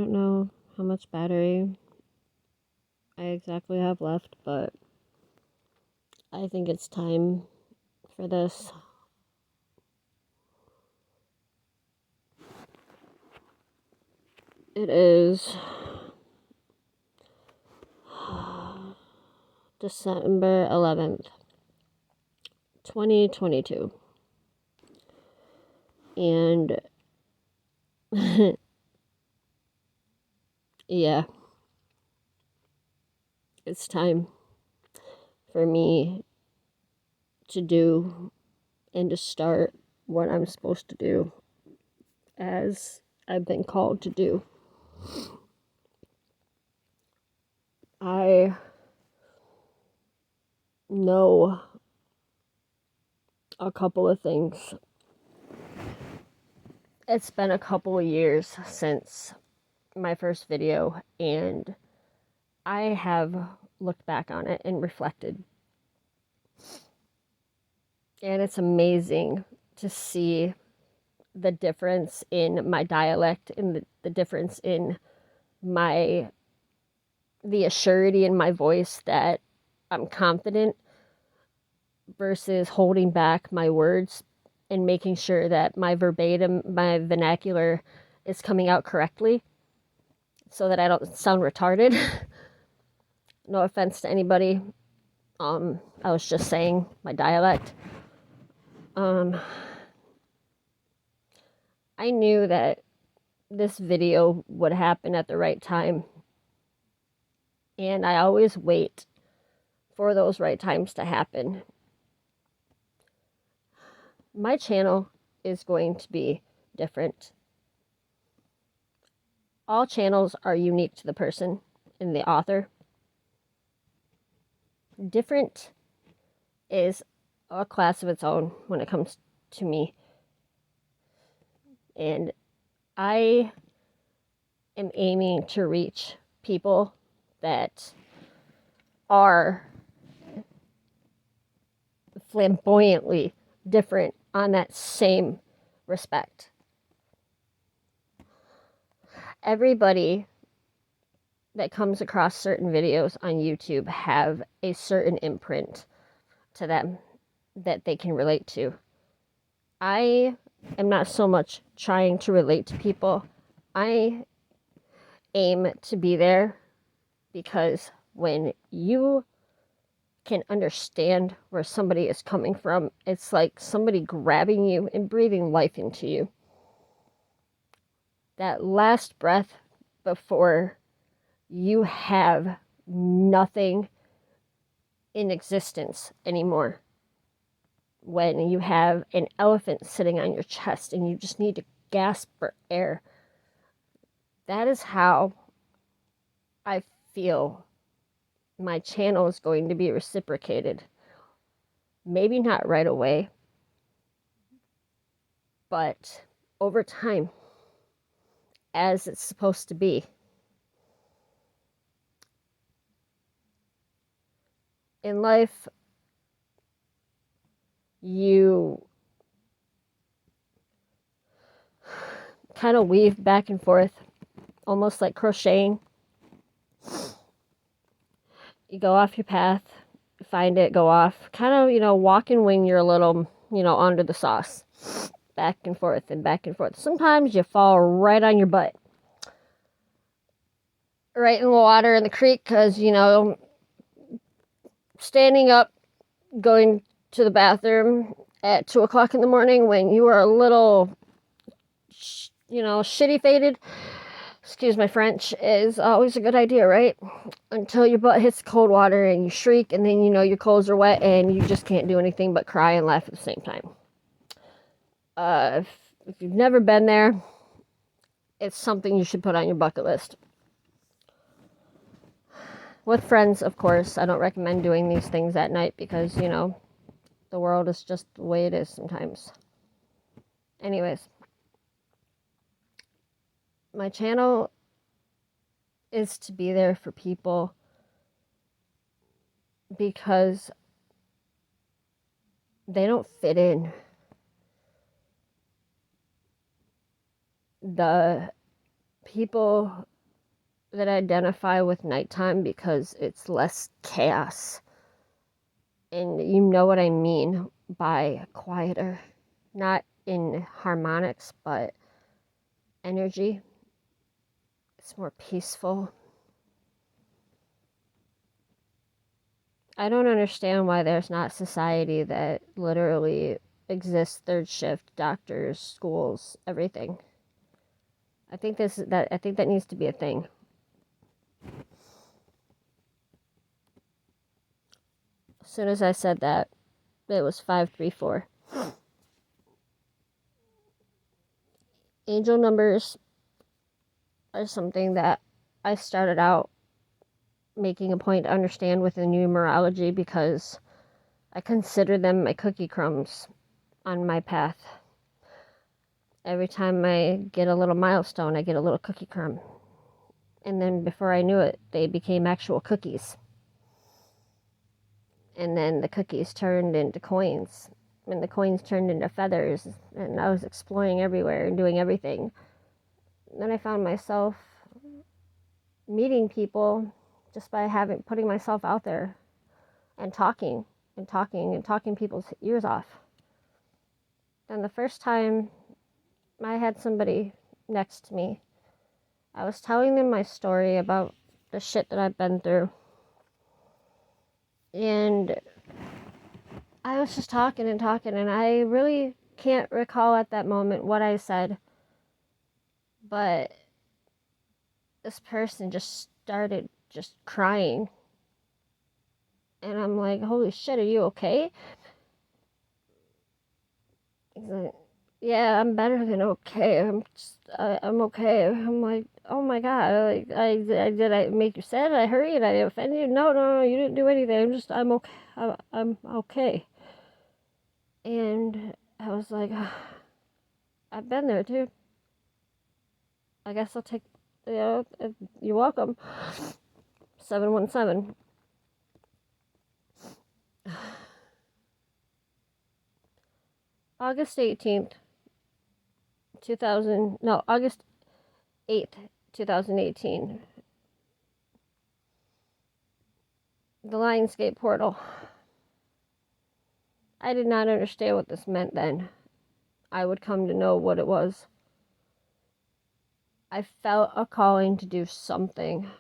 don't know how much battery I exactly have left, but I think it's time for this. It is December 11th, 2022. And yeah, it's time for me to do and to start what I'm supposed to do as I've been called to do. I know a couple of things. It's been a couple of years since my first video, and I have looked back on it and reflected. And it's amazing to see the difference in my dialect and the difference in the assurity in my voice that I'm confident versus holding back my words and making sure that my vernacular is coming out correctly so that I don't sound retarded. No offense to anybody. I was just saying my dialect. I knew that this video would happen at the right time. And I always wait for those right times to happen. My channel is going to be different. All channels are unique to the person and the author. Different is a class of its own when it comes to me. And I am aiming to reach people that are flamboyantly different on that same respect. Everybody that comes across certain videos on YouTube have a certain imprint to them that they can relate to. I am not so much trying to relate to people. I aim to be there because when you can understand where somebody is coming from, it's like somebody grabbing you and breathing life into you. That last breath before you have nothing in existence anymore. When you have an elephant sitting on your chest and you just need to gasp for air. That is how I feel my channel is going to be reciprocated. Maybe not right away, but over time, as it's supposed to be. In life, you kind of weave back and forth, almost like crocheting. You go off your path, find it, go off, kind of, walking when you're a little, under the sauce, back and forth and back and forth. Sometimes you fall right on your butt, right in the water in the creek, because, standing up, going to the bathroom at 2 o'clock in the morning when you are a little, shitty faded, excuse my French, is always a good idea, right? Until your butt hits cold water and you shriek, and then your clothes are wet and you just can't do anything but cry and laugh at the same time. If you've never been there, it's something you should put on your bucket list. With friends, of course. I don't recommend doing these things at night because, the world is just the way it is sometimes. Anyways, my channel is to be there for people because they don't fit in. The people that identify with nighttime because it's less chaos. And you know what I mean by quieter. Not in harmonics, but energy. It's more peaceful. I don't understand why there's not society that literally exists third shift, doctors, schools, everything. I think that needs to be a thing. As soon as I said that, it was 534. Angel numbers are something that I started out making a point to understand within numerology because I consider them my cookie crumbs on my path. Every time I get a little milestone, I get a little cookie crumb. And then before I knew it, they became actual cookies. And then the cookies turned into coins. And the coins turned into feathers. And I was exploring everywhere and doing everything. And then I found myself meeting people just by putting myself out there and talking people's ears off. And the first time I had somebody next to me, I was telling them my story about the shit that I've been through. And I was just talking, and I really can't recall at that moment what I said. But this person just started just crying. And I'm like, holy shit, are you okay? He's like, yeah, I'm better than okay. I'm okay. I'm like, oh my god, like, did I make you sad? Did I hurt you? Did I offend you? No, you didn't do anything. I'm okay. I'm okay. And I was like, I've been there too. I guess I'll take, you're welcome. 717. August 18th, August 8th, 2018. The Lionsgate portal. I did not understand what this meant then. I would come to know what it was. I felt a calling to do something.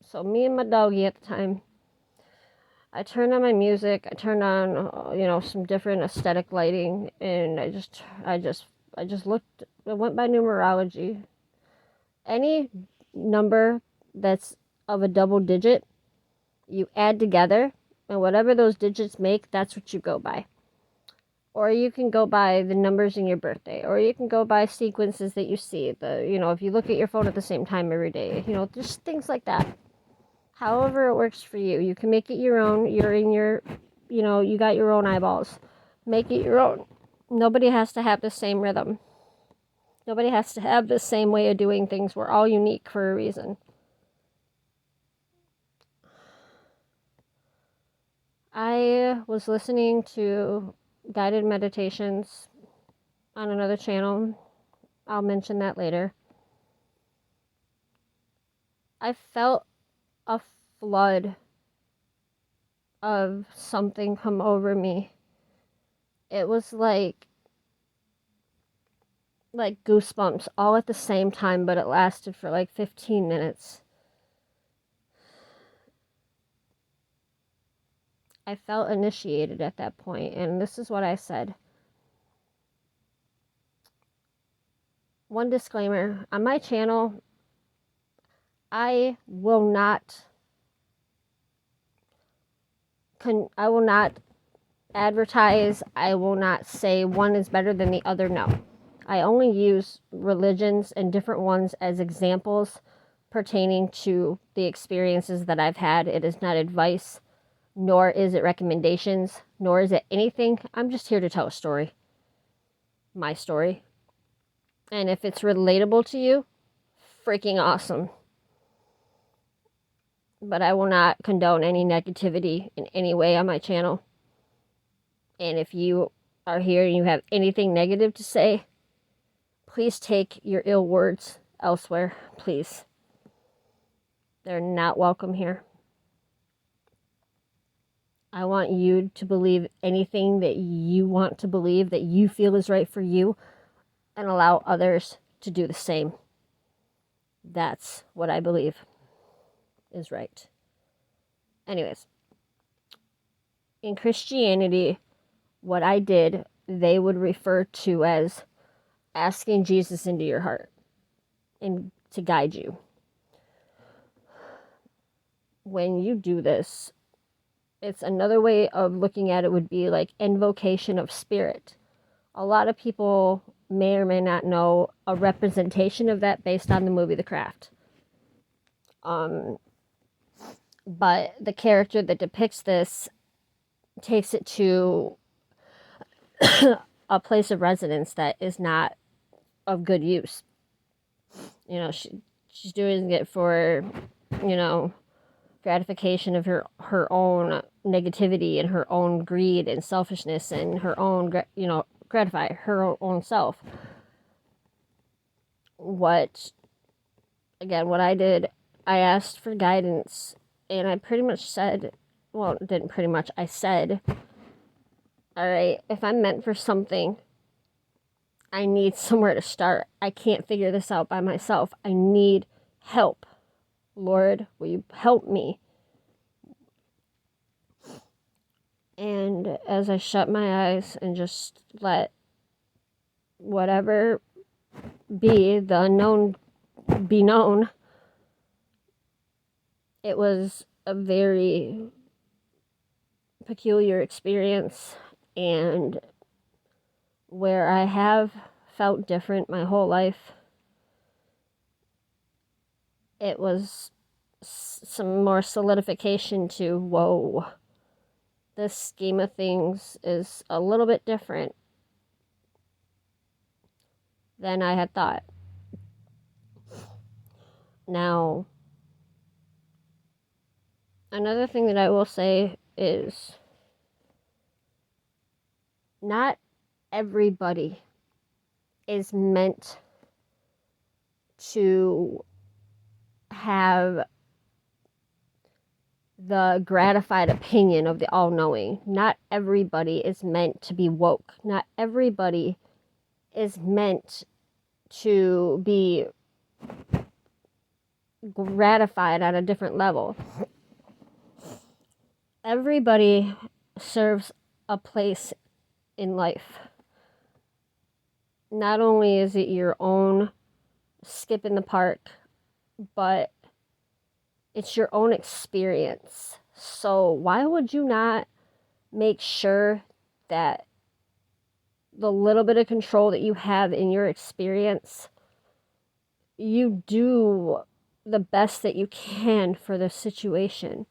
So me and my doggy at the time, I turned on my music. I turned on, some different aesthetic lighting, and I just looked. I went by numerology. Any number that's of a double digit, you add together, and whatever those digits make, that's what you go by. Or you can go by the numbers in your birthday, or you can go by sequences that you see. If you look at your phone at the same time every day, just things like that. However it works for you. You can make it your own. You're in your, you got your own eyeballs. Make it your own. Nobody has to have the same rhythm. Nobody has to have the same way of doing things. We're all unique for a reason. I was listening to guided meditations on another channel. I'll mention that later. I felt a flood of something come over me. It was like goosebumps all at the same time, but it lasted for like 15 minutes. I felt initiated at that point, and this is what I said. One disclaimer, on my channel, I will not advertise, I will not say one is better than the other, no. I only use religions and different ones as examples pertaining to the experiences that I've had. It is not advice, nor is it recommendations, nor is it anything. I'm just here to tell a story. My story. And if it's relatable to you, freaking awesome. But I will not condone any negativity in any way on my channel. And if you are here and you have anything negative to say, please take your ill words elsewhere, please. They're not welcome here. I want you to believe anything that you want to believe, that you feel is right for you, and allow others to do the same. That's what I believe is right. Anyways, in Christianity, what I did, they would refer to as asking Jesus into your heart and to guide you. When you do this, it's another way of looking at it would be like invocation of spirit. A lot of people may or may not know a representation of that based on the movie The Craft. But the character that depicts this takes it to a place of residence that is not of good use. You know, she's doing it for, you know, gratification of her own negativity and her own greed and selfishness and her own, you know, gratify her own self. What I did, I asked for guidance, and I pretty much said, well, didn't pretty much, I said, all right, if I'm meant for something, I need somewhere to start. I can't figure this out by myself. I need help. Lord, will you help me? And as I shut my eyes and just let whatever be, the unknown be known, it was a very peculiar experience, and where I have felt different my whole life, it was some more solidification to, whoa, this scheme of things is a little bit different than I had thought. Now, another thing that I will say is not everybody is meant to have the gratified opinion of the all-knowing. Not everybody is meant to be woke. Not everybody is meant to be gratified at a different level. Everybody serves a place in life. Not only is it your own skip in the park, but it's your own experience. So why would you not make sure that the little bit of control that you have in your experience, you do the best that you can for the situation?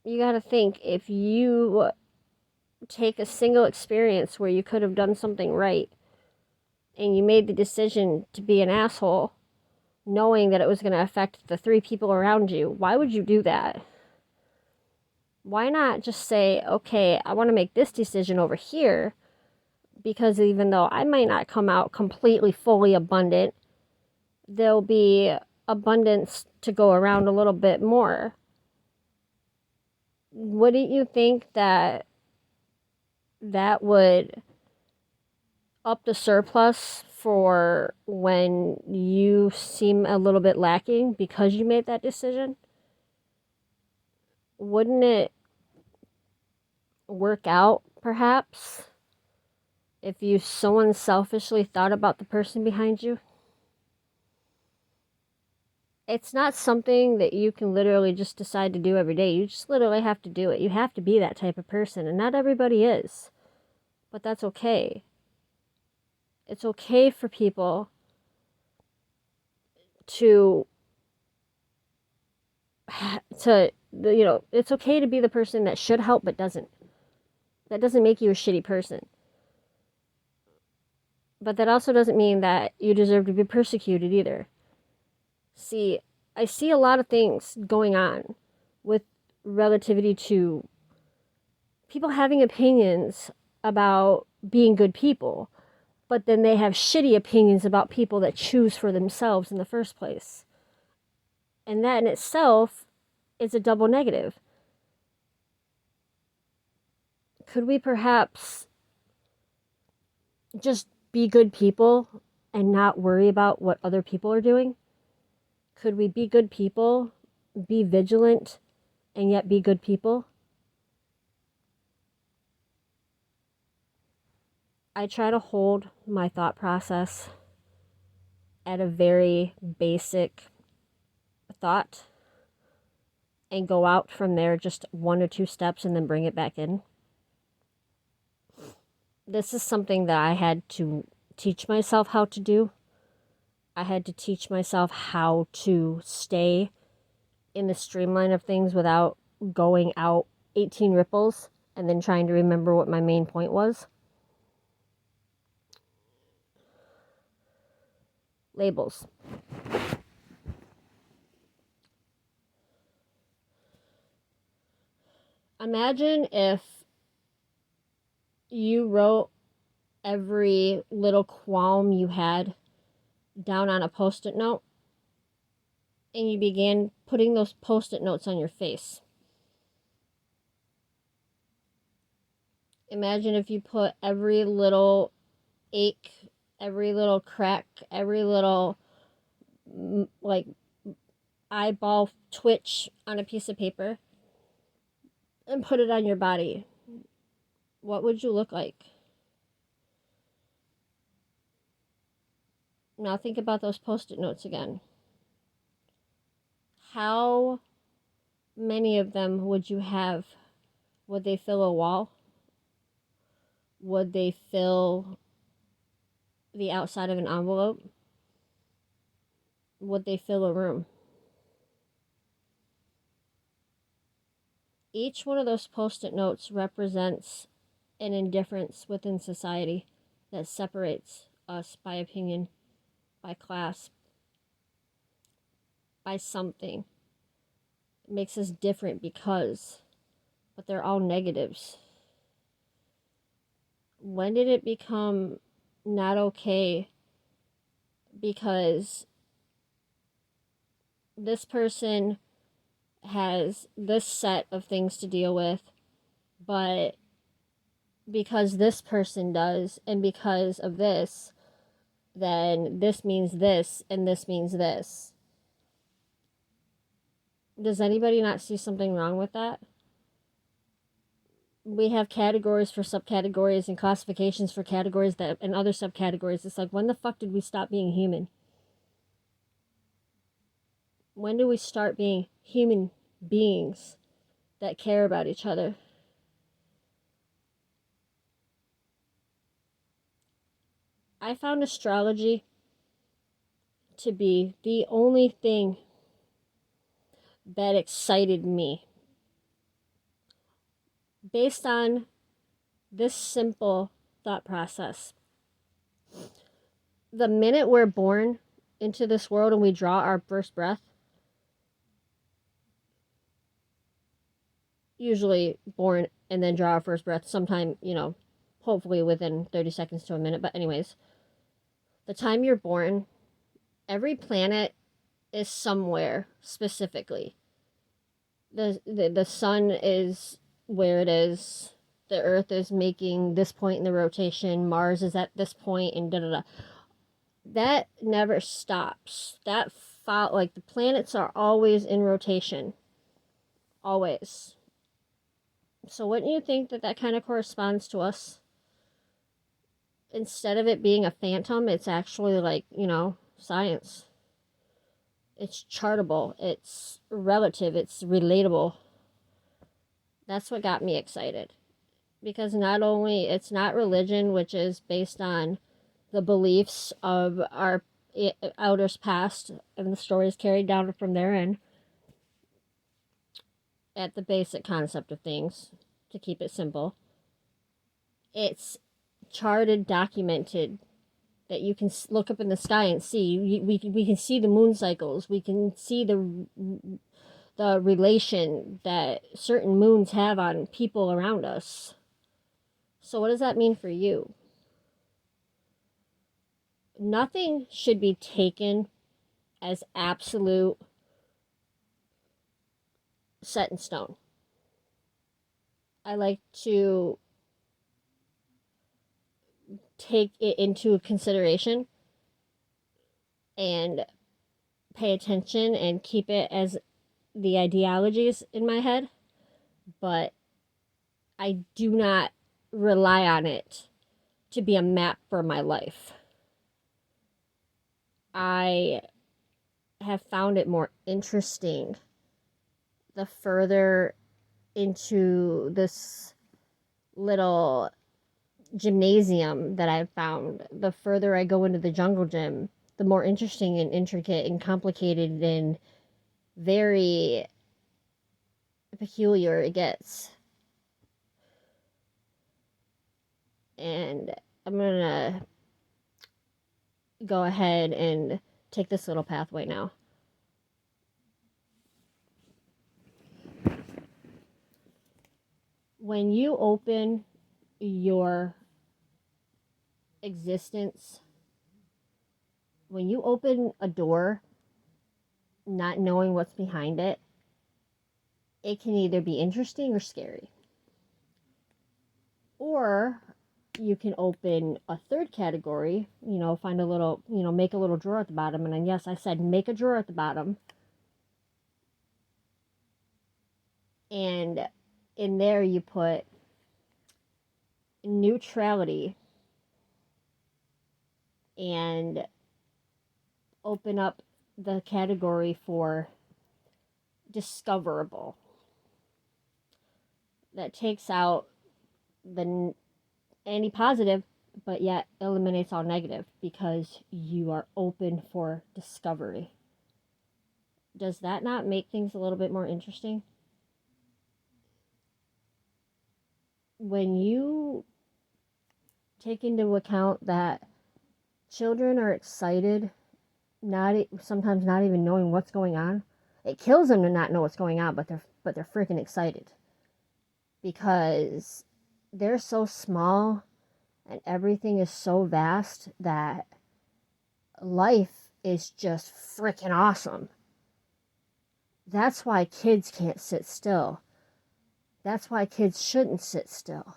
You gotta think, if you take a single experience where you could have done something right and you made the decision to be an asshole, knowing that it was going to affect the 3 people around you, why would you do that? Why not just say, okay, I want to make this decision over here, because even though I might not come out completely fully abundant, there'll be abundance to go around a little bit more. Wouldn't you think that would up the surplus for when you seem a little bit lacking because you made that decision? Wouldn't it work out, perhaps, if you so unselfishly thought about the person behind you? It's not something that you can literally just decide to do every day. You just literally have to do it. You have to be that type of person, and not everybody is. But that's okay. It's okay for people to it's okay to be the person that should help but doesn't. That doesn't make you a shitty person. But that also doesn't mean that you deserve to be persecuted either. See, I see a lot of things going on with relativity to people having opinions about being good people, but then they have shitty opinions about people that choose for themselves in the first place. And that in itself is a double negative. Could we perhaps just be good people and not worry about what other people are doing? Could we be good people, be vigilant, and yet be good people? I try to hold my thought process at a very basic thought and go out from there just 1 or 2 steps and then bring it back in. This is something that I had to teach myself how to do. I had to teach myself how to stay in the streamline of things without going out 18 ripples and then trying to remember what my main point was. Labels. Imagine if you wrote every little qualm you had down on a post-it note and you began putting those post-it notes on your face. Imagine if you put every little ache, every little crack, every little like eyeball twitch on a piece of paper and put it on your body. What would you look like? Now think about those post-it notes again. How many of them would you have? Would they fill a wall? Would they fill the outside of an envelope? Would they fill a room? Each one of those post-it notes represents an indifference within society that separates us by opinion, by class, by something. It makes us different because, but they're all negatives. When did it become not okay because this person has this set of things to deal with, but because this person does, and because of this, then this means this, and this means this. Does anybody not see something wrong with that? We have categories for subcategories and classifications for categories that and other subcategories. It's like, when the fuck did we stop being human? When do we start being human beings that care about each other? I found astrology to be the only thing that excited me. Based on this simple thought process. The minute we're born into this world and we draw our first breath, usually born and then draw our first breath sometime, hopefully within 30 seconds to a minute. But anyways, the time you're born, every planet is somewhere specifically. The sun is where it is. The Earth is making this point in the rotation. Mars is at this point, and da da da. That never stops. Like the planets are always in rotation. Always. So wouldn't you think that kind of corresponds to us? Instead of it being a phantom, it's actually like, science. It's chartable. It's relative. It's relatable. That's what got me excited. Because not only, it's not religion, which is based on the beliefs of our elders past and the stories carried down from there in, at the basic concept of things, to keep it simple. It's charted, documented, that you can look up in the sky and see. We can see the moon cycles. We can see the relation that certain moons have on people around us. So what does that mean for you? Nothing should be taken as absolute set in stone. I like to take it into consideration and pay attention and keep it as the ideologies in my head, but I do not rely on it to be a map for my life. I have found it more interesting the further into this little gymnasium that I've found, the further I go into the jungle gym, the more interesting and intricate and complicated and very peculiar it gets. And I'm gonna go ahead and take this little pathway now. When you open your existence, when you open a door not knowing what's behind it, it can either be interesting or scary. Or you can open a third category, find a little, make a little drawer at the bottom. And then, yes, I said make a drawer at the bottom. And in there you put neutrality and open up the category for discoverable. That takes out any positive, but yet eliminates all negative because you are open for discovery. Does that not make things a little bit more interesting? When you take into account that children are excited, sometimes not even knowing what's going on, it kills them to not know what's going on, but they're freaking excited because they're so small and everything is so vast that life is just freaking awesome. That's why kids can't sit still. That's why kids shouldn't sit still.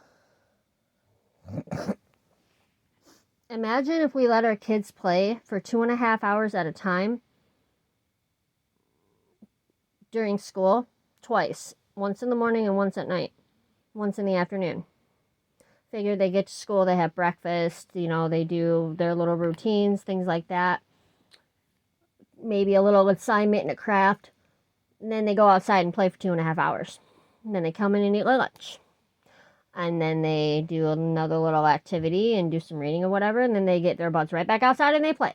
Imagine if we let our kids play for 2.5 hours at a time during school, twice, once in the morning and once at night, once in the afternoon. Figure they get to school, they have breakfast, they do their little routines, things like that. Maybe a little assignment and a craft. And then they go outside and play for 2.5 hours. And then they come in and eat lunch. And then they do another little activity and do some reading or whatever. And then they get their butts right back outside and they play.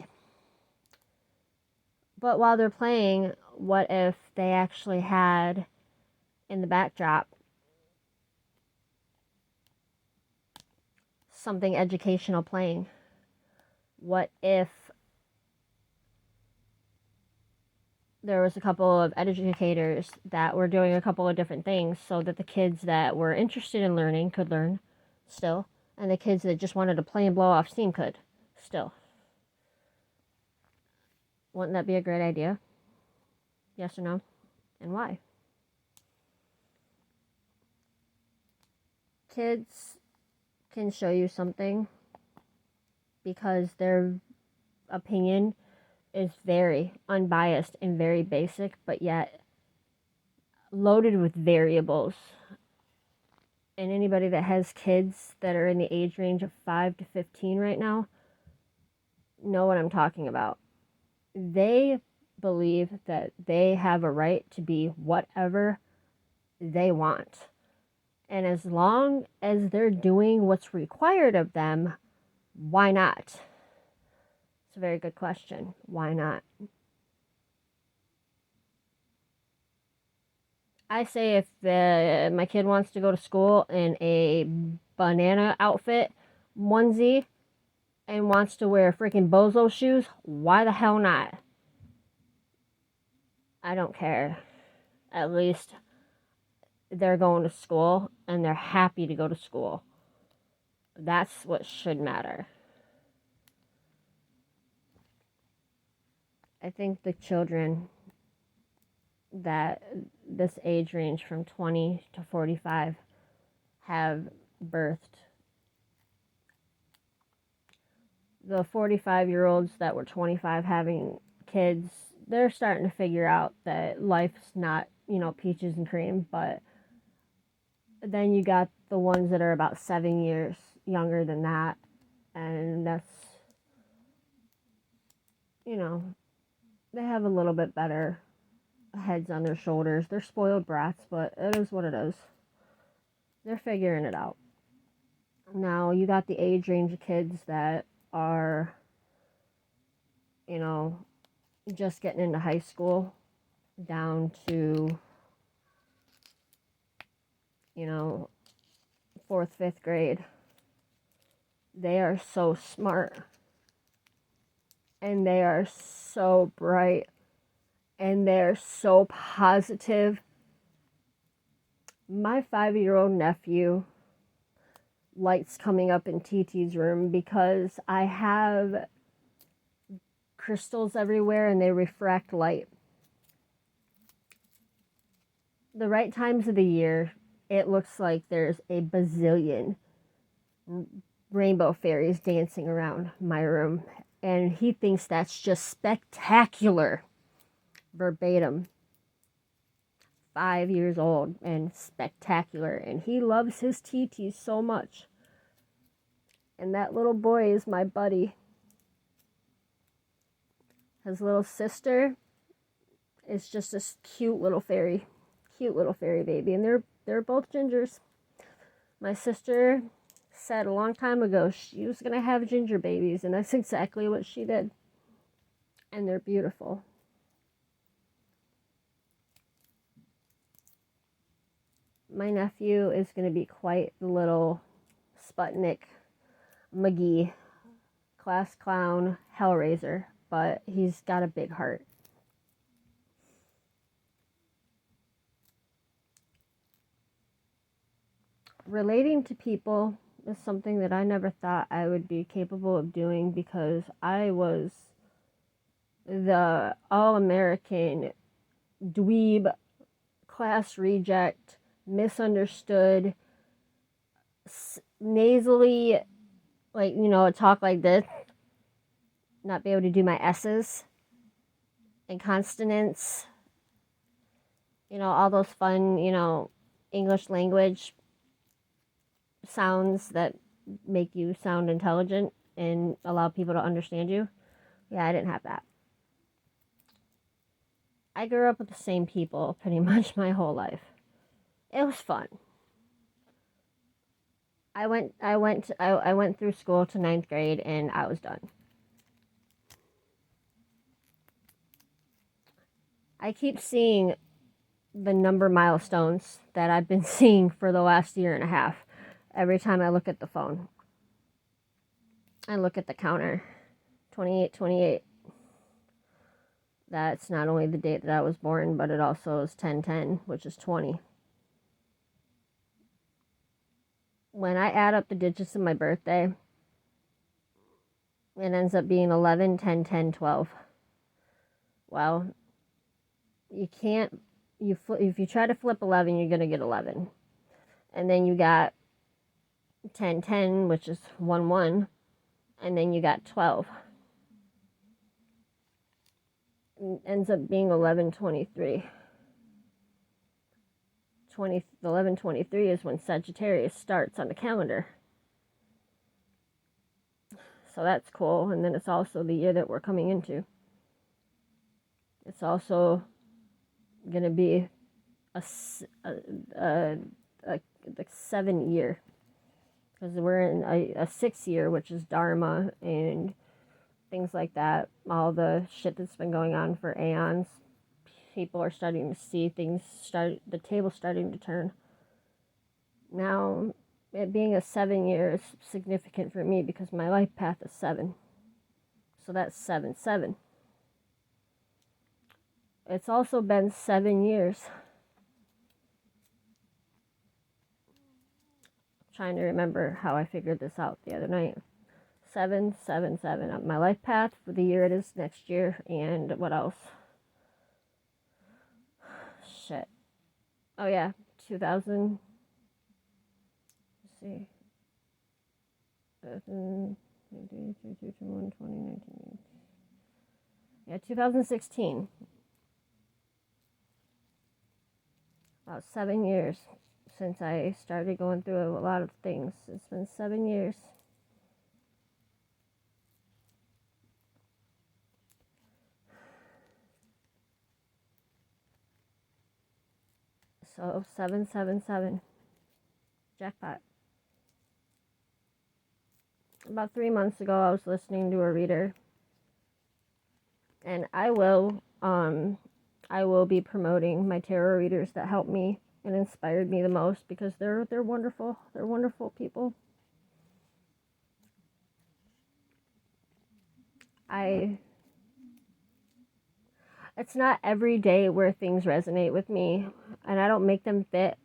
But while they're playing, what if they actually had in the backdrop something educational playing? What if there was a couple of educators that were doing a couple of different things so that the kids that were interested in learning could learn still, and the kids that just wanted to play and blow off steam could still? Wouldn't that be a great idea? Yes or no? And why? Kids can show you something because their opinion is very unbiased and very basic, but yet loaded with variables. And anybody that has kids that are in the age range of 5 to 15 right now know what I'm talking about. They believe that they have a right to be whatever they want. And as long as they're doing what's required of them, why not? It's a very good question. Why not? I say if my kid wants to go to school in a banana outfit, onesie, and wants to wear freaking bozo shoes, why the hell not? I don't care. At least they're going to school and they're happy to go to school. That's what should matter. I think the children that this age range from 20 to 45 have birthed. The 45-year-olds that were 25 having kids, they're starting to figure out that life's not, peaches and cream. But then you got the ones that are about 7 years younger than that. And that's, they have a little bit better heads on their shoulders. They're spoiled brats, but it is what it is. They're figuring it out. Now, you got the age range of kids that are, just getting into high school down to, 4th, 5th grade. They are so smart. And they are so bright. And they're so positive. My 5-year-old nephew, lights coming up in TT's room because I have crystals everywhere and they refract light. The right times of the year, it looks like there's a bazillion rainbow fairies dancing around my room. And he thinks that's just spectacular. Verbatim. 5 years old and spectacular. And he loves his TTs so much. And that little boy is my buddy. His little sister is just this cute little fairy baby. And they're both gingers. My sister said a long time ago she was going to have ginger babies, and that's exactly what she did. And they're beautiful. My nephew is going to be quite the little Sputnik McGee, class clown, hellraiser, but he's got a big heart. Relating to people is something that I never thought I would be capable of doing because I was the all-American dweeb, class reject, misunderstood, nasally, talk like this, not be able to do my S's and consonants, all those fun, English language sounds that make you sound intelligent and allow people to understand you. Yeah, I didn't have that. I grew up with the same people pretty much my whole life. It was fun. I went through school to 9th grade and I was done. I keep seeing the number milestones that I've been seeing for the last year and a half. Every time I look at the phone, I look at the counter, 2828. That's not only the date that I was born, but it also is 1010, which is 20. When I add up the digits of my birthday, it ends up being 11, 10, 10, 12. Well, you can't, if you try to flip 11, you're going to get 11. And then you got 10, 10, which is 1, 1. And then you got 12. It ends up being 11, 23. 11/23 is when Sagittarius starts on the calendar. So that's cool. And then it's also the year that we're coming into. It's also going to be the 7th year. Because we're in a 6th year, which is Dharma and things like that. All the shit that's been going on for aeons. People are starting to see things the table starting to turn. Now, it being a 7 year is significant for me because my life path is 7. So that's 7, 7. It's also been 7 years. I'm trying to remember how I figured this out the other night. 7, 7, 7. My life path for the year it is next year, and what else? shit. Oh yeah, 2000. Let's see. 2019. Yeah, 2016. About 7 years since I started going through a lot of things. It's been 7 years. So 777. Jackpot. About 3 months ago, I was listening to a reader, and I will be promoting my tarot readers that helped me and inspired me the most, because they're wonderful. They're wonderful people. It's not every day where things resonate with me, and I don't make them fit.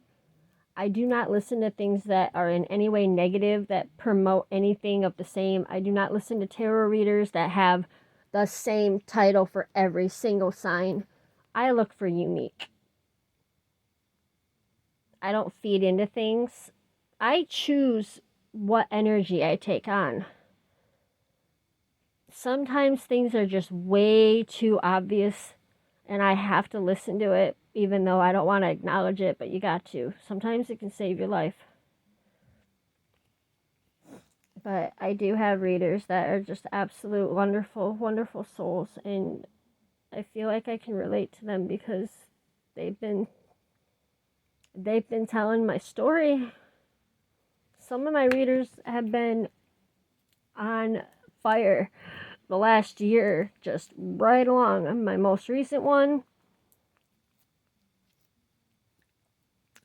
I do not listen to things that are in any way negative, that promote anything of the same. I do not listen to tarot readers that have the same title for every single sign. I look for unique. I don't feed into things. I choose what energy I take on. Sometimes things are just way too obvious, and I have to listen to it, even though I don't want to acknowledge it, but you got to. Sometimes it can save your life. But I do have readers that are just absolute wonderful, wonderful souls, and I feel like I can relate to them because they've been telling my story. Some of my readers have been on fire the last year, just right along. My most recent one,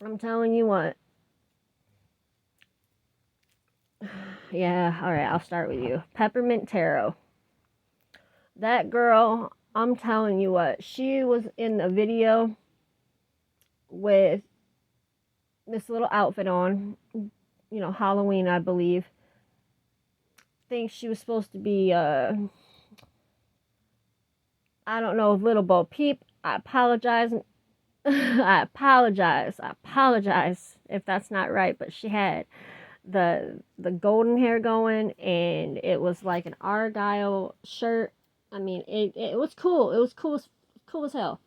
I'm telling you what. Yeah, all right, I'll start with you. Peppermint Tarot. That girl, I'm telling you what, she was in a video with this little outfit on, Halloween, I believe. Think she was supposed to be, I don't know, Little Bo Peep. I apologize. I apologize if that's not right, but she had the golden hair going, and it was like an argyle shirt. I mean, it was cool. It was cool as hell.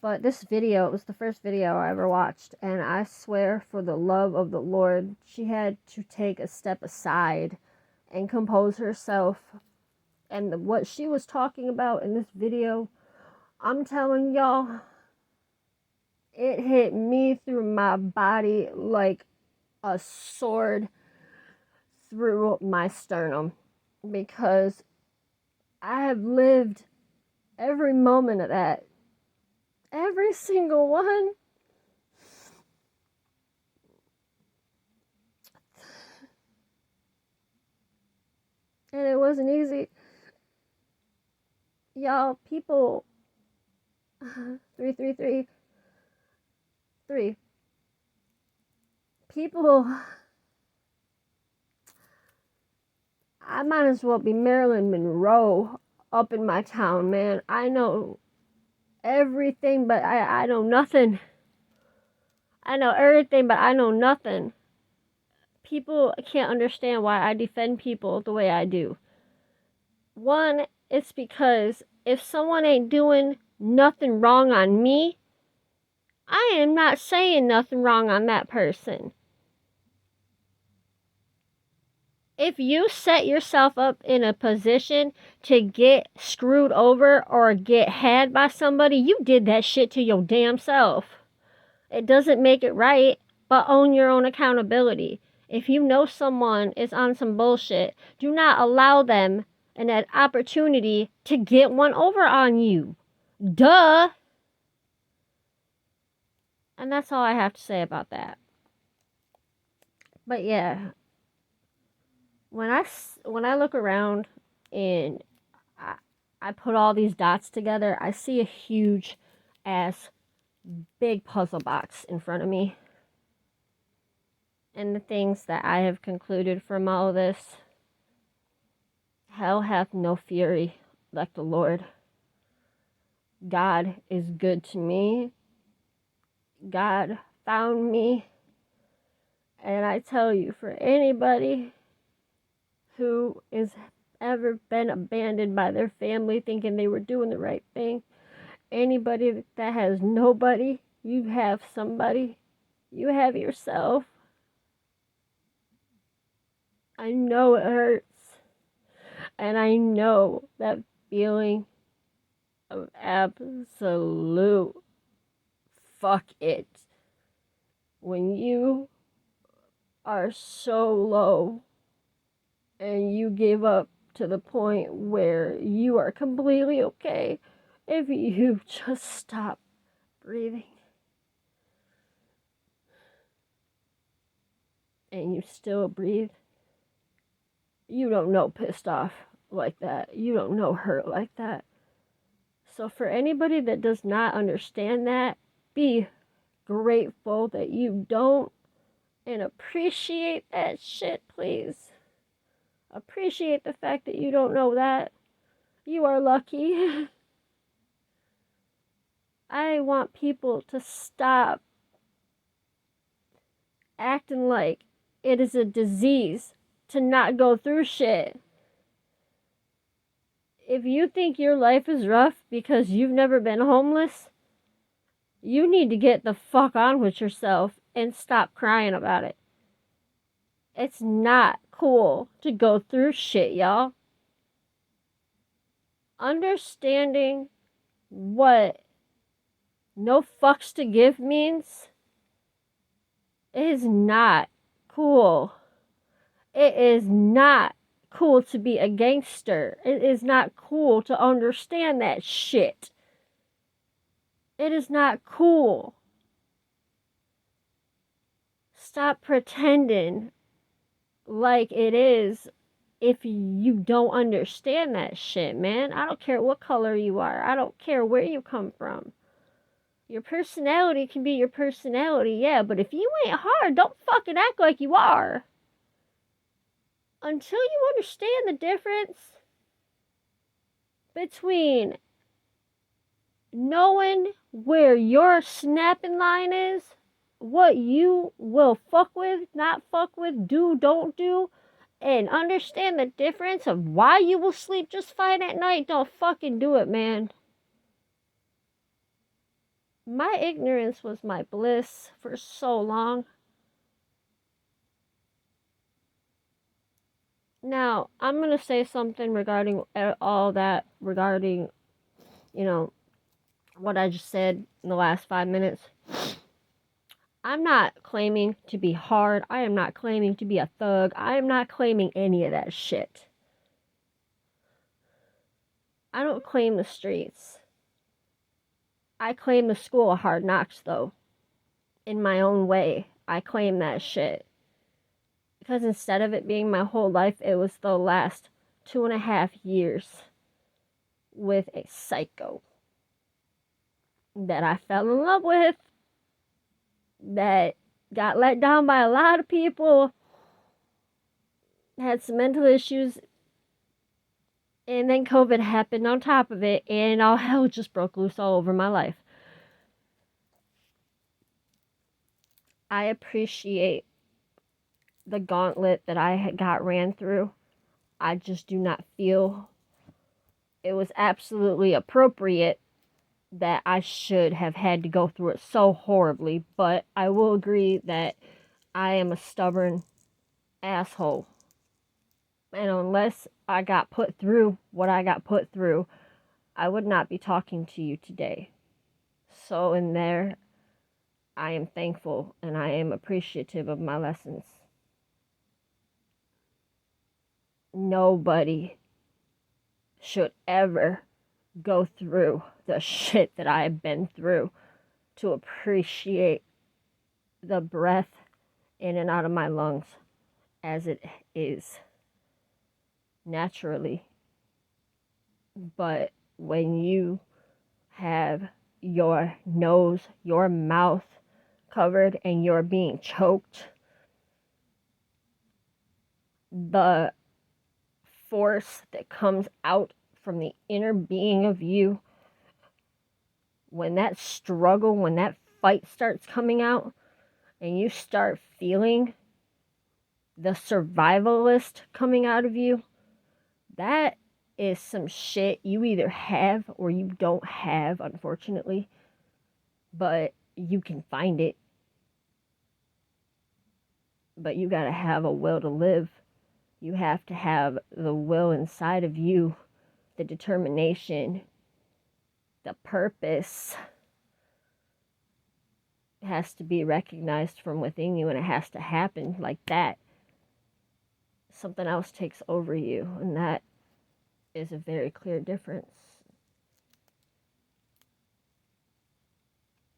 But this video, it was the first video I ever watched, and I swear for the love of the Lord, she had to take a step aside and compose herself. And what she was talking about in this video, I'm telling y'all, it hit me through my body like a sword through my sternum, because I have lived every moment of that. Every single one. And it wasn't easy. Y'all, people, 333, 3. People, I might as well be Marilyn Monroe up in my town, man. I know everything, but I know nothing. I know everything, but I know nothing. People can't understand why I defend people the way I do. One, it's because if someone ain't doing nothing wrong on me, I am not saying nothing wrong on that person. If you set yourself up in a position to get screwed over or get had by somebody, you did that shit to your damn self. It doesn't make it right, but own your own accountability. If you know someone is on some bullshit, do not allow them an opportunity to get one over on you. Duh! And that's all I have to say about that. But yeah, when I look around and I put all these dots together, I see a huge ass big puzzle box in front of me. And the things that I have concluded from all this: hell hath no fury like the Lord. God is good to me. God found me. And I tell you, for anybody who has ever been abandoned by their family thinking they were doing the right thing, anybody that has nobody, you have somebody. You have yourself. I know it hurts. And I know that feeling of absolute fuck it. When you are so low and you give up to the point where you are completely okay if you just stop breathing and you still breathe. You don't know pissed off like that. You don't know hurt like that. So for anybody that does not understand that, be grateful that you don't, and appreciate that shit, please. Appreciate the fact that you don't know that. You are lucky. I want people to stop acting like it is a disease to not go through shit. If you think your life is rough because you've never been homeless, you need to get the fuck on with yourself and stop crying about it. It's not cool to go through shit, y'all. Understanding what no fucks to give means is not cool. It is not cool to be a gangster. It is not cool to understand that shit. It is not cool. Stop pretending like it is if you don't understand that shit, man. I don't care what color you are. I don't care where you come from. Your personality can be your personality, yeah, but if you ain't hard, don't fucking act like you are. Until you understand the difference between knowing where your snapping line is, what you will fuck with, not fuck with, do, don't do, and understand the difference of why you will sleep just fine at night, don't fucking do it, man. My ignorance was my bliss for so long. Now, I'm going to say something regarding all that, regarding, what I just said in the last 5 minutes. I'm not claiming to be hard. I am not claiming to be a thug. I am not claiming any of that shit. I don't claim the streets. I claim the school of hard knocks, though. In my own way, I claim that shit. Because instead of it being my whole life, it was the last 2.5 years with a psycho that I fell in love with, that got let down by a lot of people, had some mental issues, and then COVID happened on top of it, and all hell just broke loose all over my life. I appreciate the gauntlet that I got ran through. I just do not feel it was absolutely appropriate that I should have had to go through it so horribly, but I will agree that I am a stubborn asshole. And unless I got put through what I got put through, I would not be talking to you today. So in there, I am thankful and I am appreciative of my lessons. Nobody should ever go through the shit that I have been through to appreciate the breath in and out of my lungs as it is naturally. But when you have your nose, your mouth covered, and you're being choked, the force that comes out from the inner being of you, when that struggle, when that fight starts coming out and you start feeling the survivalist coming out of you, that is some shit you either have or you don't have, unfortunately. But you can find it. But you gotta have a will to live. You have to have the will inside of you, the determination, the purpose. It has to be recognized from within you, and it has to happen like that. Something else takes over you, and that is a very clear difference.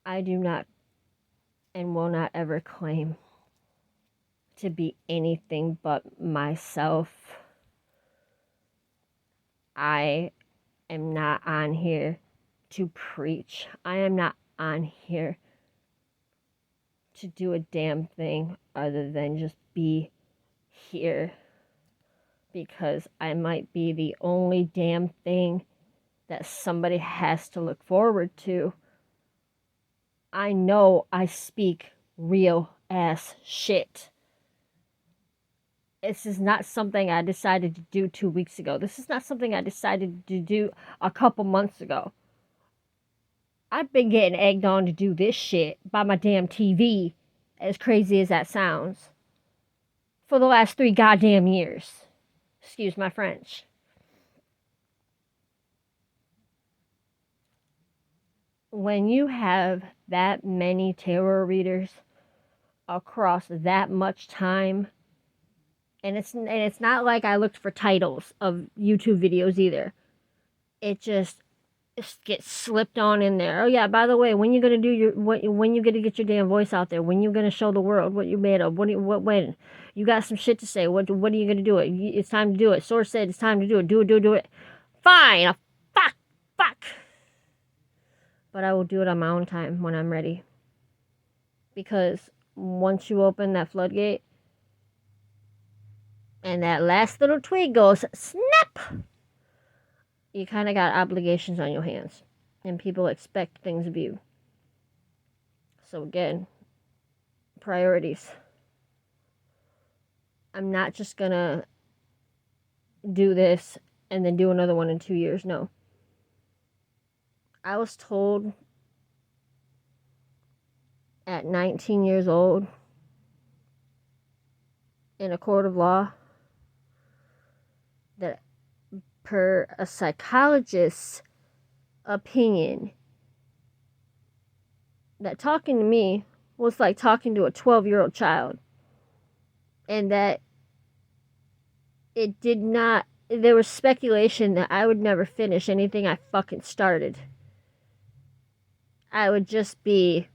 I do not and will not ever claim to be anything but myself. I am not on here to preach. I am not on here to do a damn thing other than just be here, because I might be the only damn thing that somebody has to look forward to. I know I speak real ass shit. This is not something I decided to do 2 weeks ago. This is not something I decided to do a couple months ago. I've been getting egged on to do this shit by my damn TV, as crazy as that sounds, for the last 3 goddamn years. Excuse my French. When you have that many tarot readers across that much time, and it's not like I looked for titles of YouTube videos either. It just gets slipped on in there. Oh yeah, by the way, when you gonna do when you gonna get your damn voice out there? When you gonna show the world what you made of? When? You got some shit to say. What are you gonna do it? It's time to do it. Source said it's time to do it. Do it. Fine. Fuck. But I will do it on my own time when I'm ready. Because once you open that floodgate and that last little twig goes snap, you kind of got obligations on your hands. And people expect things of you. So again, priorities. I'm not just gonna do this and then do another one in 2 years. No. I was told at 19 years old in a court of law that per a psychologist's opinion, that talking to me was like talking to a 12-year-old child, and that there was speculation that I would never finish anything I fucking started. I would just be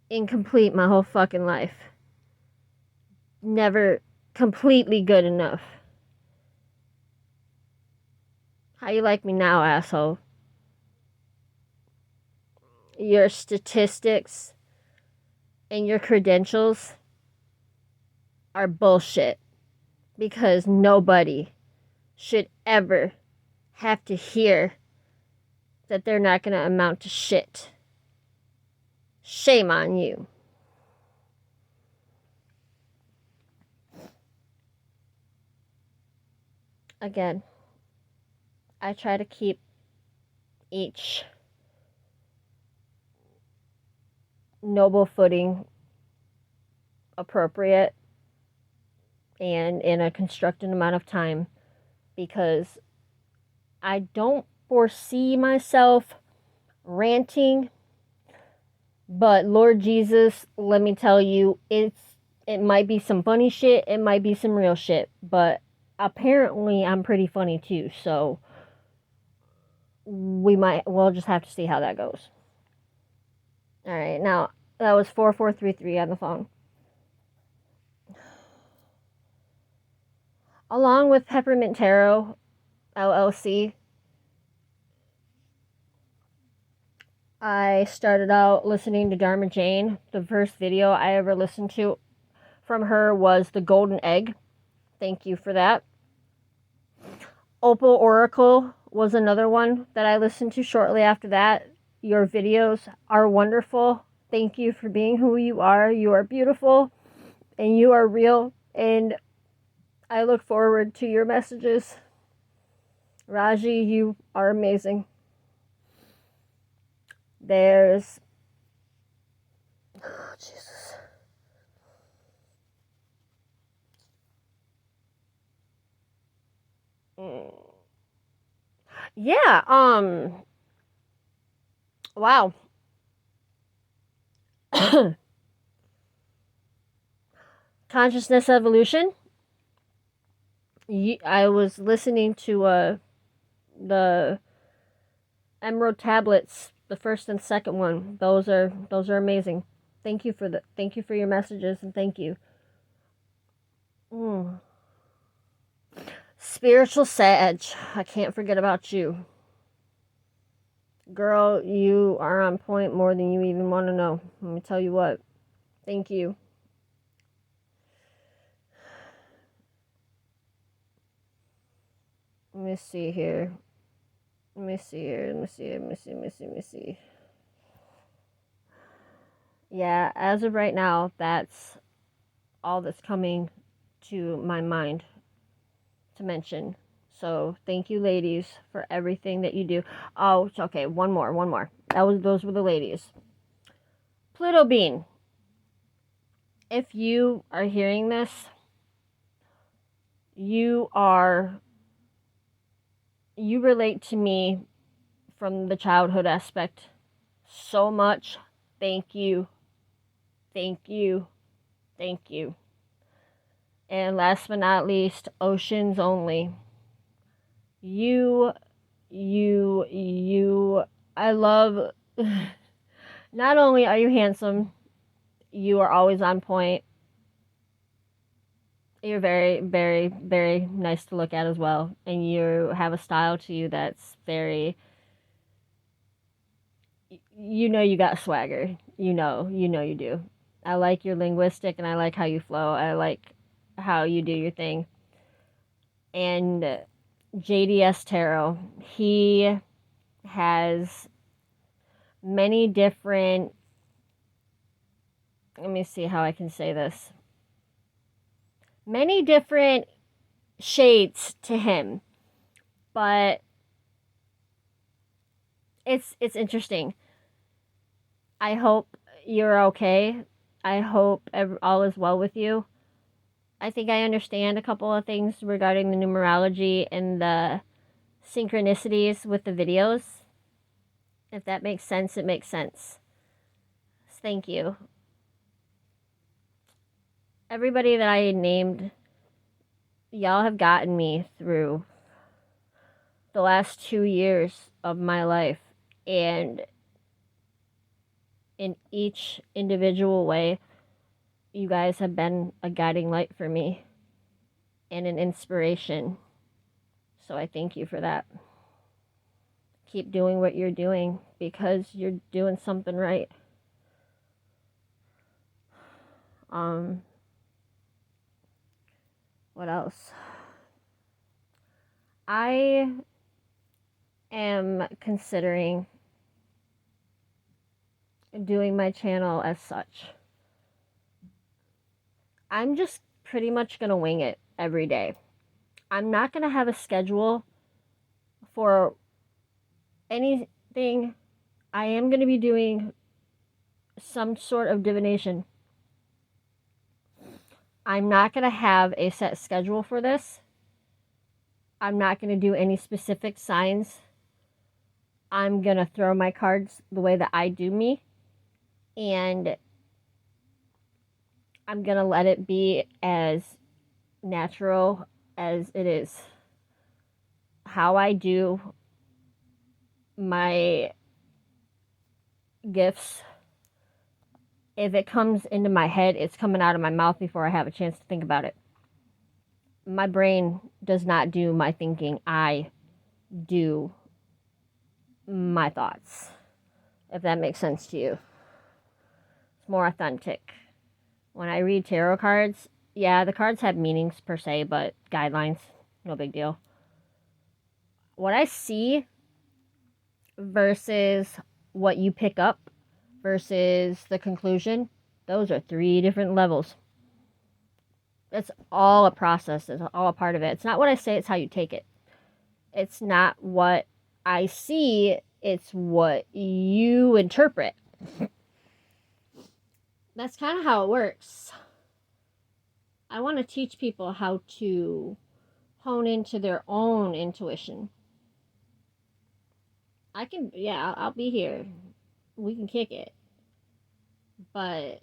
incomplete my whole fucking life. Never completely good enough. How you like me now, asshole? Your statistics and your credentials are bullshit, because nobody should ever have to hear that they're not going to amount to shit. Shame on you. Again, I try to keep each noble footing appropriate and in a constructed amount of time, because I don't foresee myself ranting. But Lord Jesus, let me tell you, it might be some funny shit, it might be some real shit, but apparently I'm pretty funny too, so we'll just have to see how that goes. Alright, now, that was 4433 on the phone. Along with Peppermint Tarot, LLC, I started out listening to Dharma Jane. The first video I ever listened to from her was The Golden Egg. Thank you for that. Opal Oracle was another one that I listened to shortly after that. Your videos are wonderful. Thank you for being who you are. You are beautiful and you are real. And I look forward to your messages. Raji, you are amazing. There's... Oh, Jesus. Yeah, wow. Consciousness evolution. I was listening to the Emerald tablets, the first and second one. Those are amazing. Thank you for your messages, and thank you. Mm. Spiritual Sag. I can't forget about you. Girl, you are on point more than you even want to know. Let me tell you what. Thank you. Let me see here. Let me see. Yeah, as of right now, that's all that's coming to my mind to mention. So thank you, ladies, for everything that you do. Oh, it's okay. One more. Those were the ladies. Pluto Bean, if you are hearing this, you relate to me from the childhood aspect so much. Thank you. Thank you. Thank you. And last but not least, Oceans Only. You, I love, not only are you handsome, you are always on point. You're very, very, very nice to look at as well. And you have a style to you that's very, you got swagger. You do. I like your linguistic and I like how you flow. I like how you do your thing. And JDS Tarot, he has many different, let me see how I can say this, many different shades to him, but it's interesting. I hope you're okay. I hope all is well with you. I think I understand a couple of things regarding the numerology and the synchronicities with the videos. If that makes sense, it makes sense. Thank you. Everybody that I named, y'all have gotten me through the last 2 years of my life, and in each individual way, you guys have been a guiding light for me and an inspiration. So I thank you for that. Keep doing what you're doing because you're doing something right. What else? I am considering doing my channel as such. I'm just pretty much going to wing it every day. I'm not going to have a schedule for anything. I am going to be doing some sort of divination. I'm not going to have a set schedule for this. I'm not going to do any specific signs. I'm going to throw my cards the way that I do me. And I'm going to let it be as natural as it is. How I do my gifts, if it comes into my head, it's coming out of my mouth before I have a chance to think about it. My brain does not do my thinking. I do my thoughts, if that makes sense to you. It's more authentic. When I read tarot cards, yeah, the cards have meanings per se, but guidelines, no big deal. What I see versus what you pick up versus the conclusion, those are 3 different levels. It's all a process. It's all a part of it. It's not what I say, it's how you take it. It's not what I see, it's what you interpret. That's kind of how it works. I want to teach people how to hone into their own intuition. I'll be here. We can kick it. But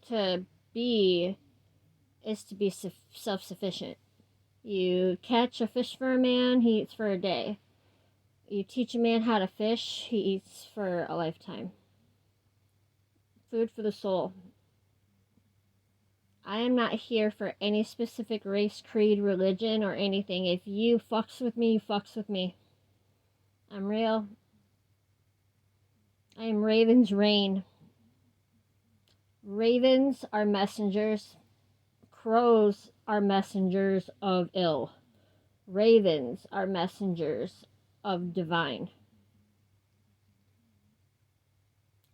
to be is to be self-sufficient. You catch a fish for a man, he eats for a day. You teach a man how to fish, he eats for a lifetime. Food for the soul. I am not here for any specific race, creed, religion, or anything. If you fucks with me, you fucks with me. I'm real. I am Raven's reign. Ravens are messengers. Crows are messengers of ill. Ravens are messengers of divine.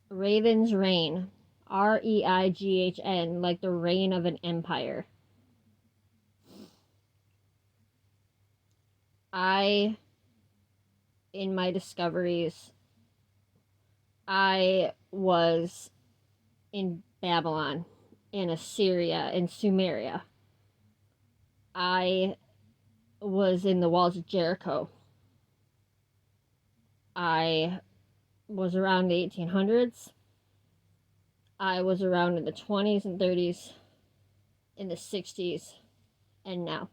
Raven's reign. Reighn, like the reign of an empire. In my discoveries, I was in Babylon, in Assyria, in Sumeria. I was in the walls of Jericho. I was around the 1800s. I was around in the 20s and 30s, in the 60s, and now.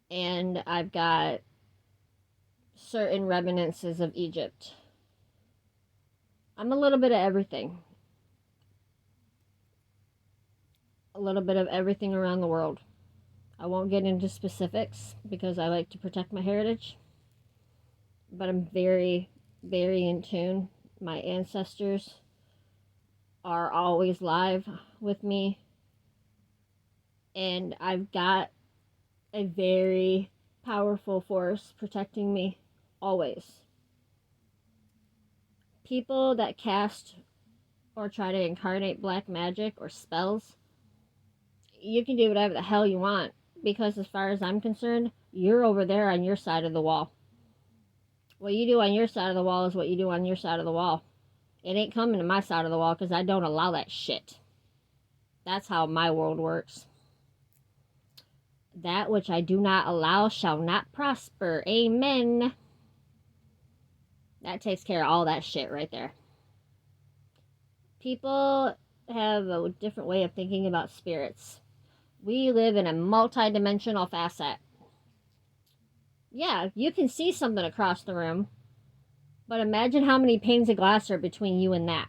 And I've got certain reminiscences of Egypt. I'm a little bit of everything. A little bit of everything around the world. I won't get into specifics because I like to protect my heritage. But I'm very, very in tune. My ancestors are always live with me. And I've got a very powerful force protecting me always. People that cast or try to incarnate black magic or spells, you can do whatever the hell you want, because as far as I'm concerned, you're over there on your side of the wall. What you do on your side of the wall is what you do on your side of the wall. It ain't coming to my side of the wall because I don't allow that shit. That's how my world works. That which I do not allow shall not prosper. Amen. That takes care of all that shit right there. People have a different way of thinking about spirits. We live in a multi-dimensional facet. Yeah, you can see something across the room, but imagine how many panes of glass are between you and that.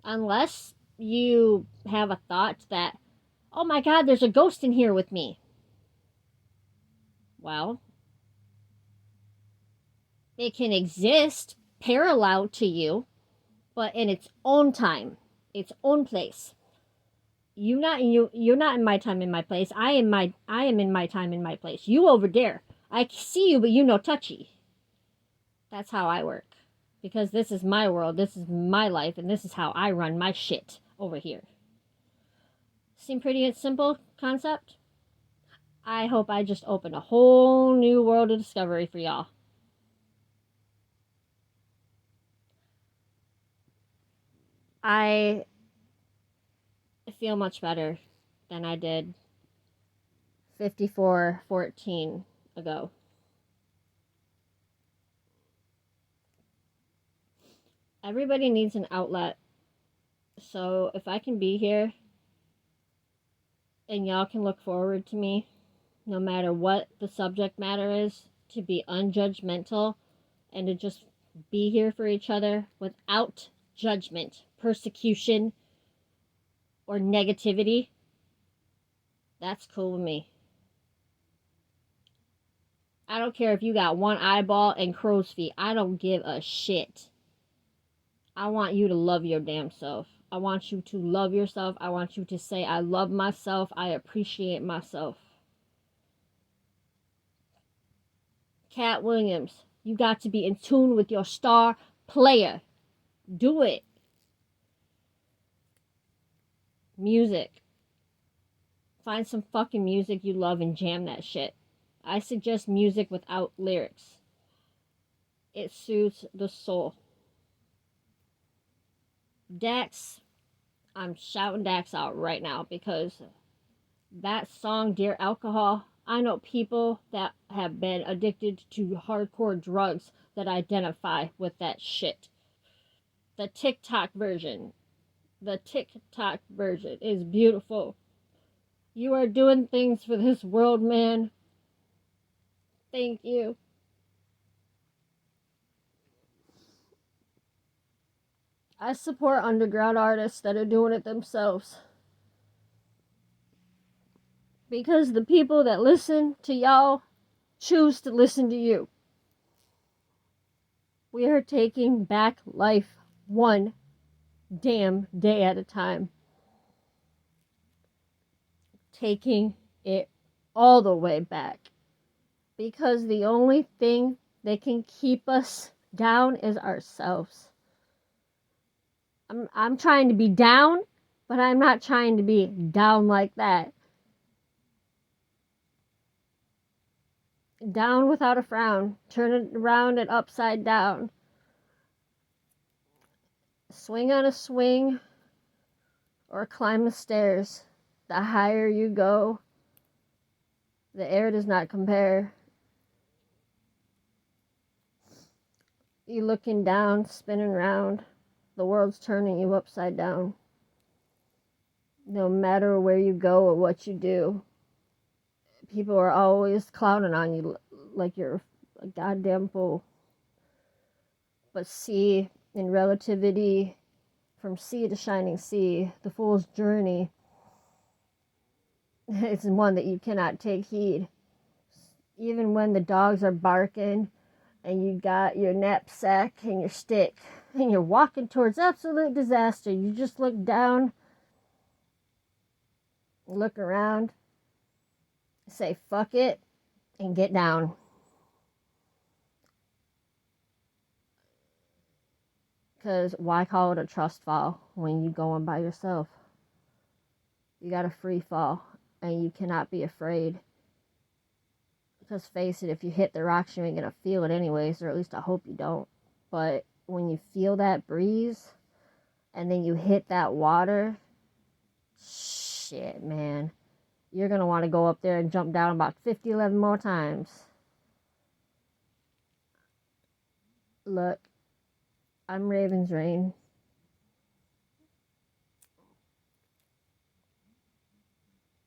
Unless you have a thought that, oh my god, there's a ghost in here with me. Well, it can exist parallel to you, but in its own time, its own place. You're not in my time in my place. I am in my time in my place. You over there. I see you, but you no touchy. That's how I work. Because this is my world, this is my life, and this is how I run my shit over here. Seem pretty simple concept? I hope I just opened a whole new world of discovery for y'all. I feel much better than I did 54-14 ago. Everybody needs an outlet. So if I can be here and y'all can look forward to me, no matter what the subject matter is, to be unjudgmental and to just be here for each other without judgment, persecution, or negativity, that's cool with me. I don't care if you got one eyeball and crow's feet. I don't give a shit. I want you to love your damn self. I want you to love yourself. I want you to say, I love myself. I appreciate myself. Cat Williams, you got to be in tune with your star player. Do it. Music. Find some fucking music you love and jam that shit. I suggest music without lyrics. It soothes the soul. Dax, I'm shouting Dax out right now because that song, Dear Alcohol, I know people that have been addicted to hardcore drugs that identify with that shit. The TikTok version is beautiful. You are doing things for this world, man. Thank you. I support underground artists that are doing it themselves. Because the people that listen to y'all choose to listen to you. We are taking back life one damn day at a time. Taking it all the way back. Because the only thing that can keep us down is ourselves. I'm trying to be down, but I'm not trying to be down like that. Down without a frown. Turn it around and upside down. Swing on a swing or climb the stairs. The higher you go, the air does not compare. You looking down, spinning round. The world's turning you upside down. No matter where you go or what you do, people are always clowning on you like you're a goddamn fool. But see, in relativity, from sea to shining sea, the fool's journey is one that you cannot take heed. Even when the dogs are barking and you got your knapsack and your stick and you're walking towards absolute disaster, you just look down, look around, say fuck it, and get down. Because why call it a trust fall when you going by yourself? You got a free fall, and you cannot be afraid. Because face it, if you hit the rocks, you ain't gonna feel it anyways, or at least I hope you don't. But when you feel that breeze, and then you hit that water, shit, man. You're gonna want to go up there and jump down about 11 more times. Look, I'm Raven's Rain.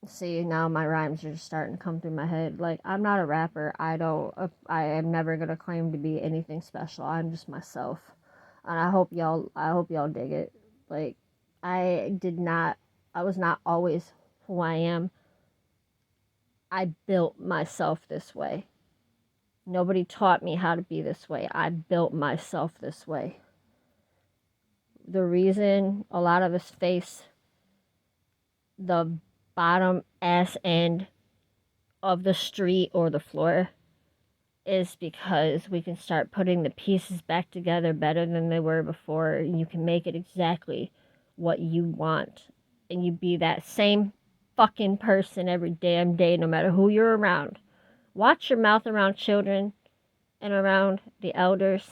See, now my rhymes are just starting to come through my head. Like, I'm not a rapper. I am never gonna claim to be anything special. I'm just myself. And I hope y'all dig it. Like, I was not always who I am. I built myself this way. Nobody taught me how to be this way. I built myself this way. The reason a lot of us face the bottom ass end of the street or the floor is because we can start putting the pieces back together better than they were before, and you can make it exactly what you want, and you be that same fucking person every damn day, no matter who you're around. Watch your mouth around children and around the elders.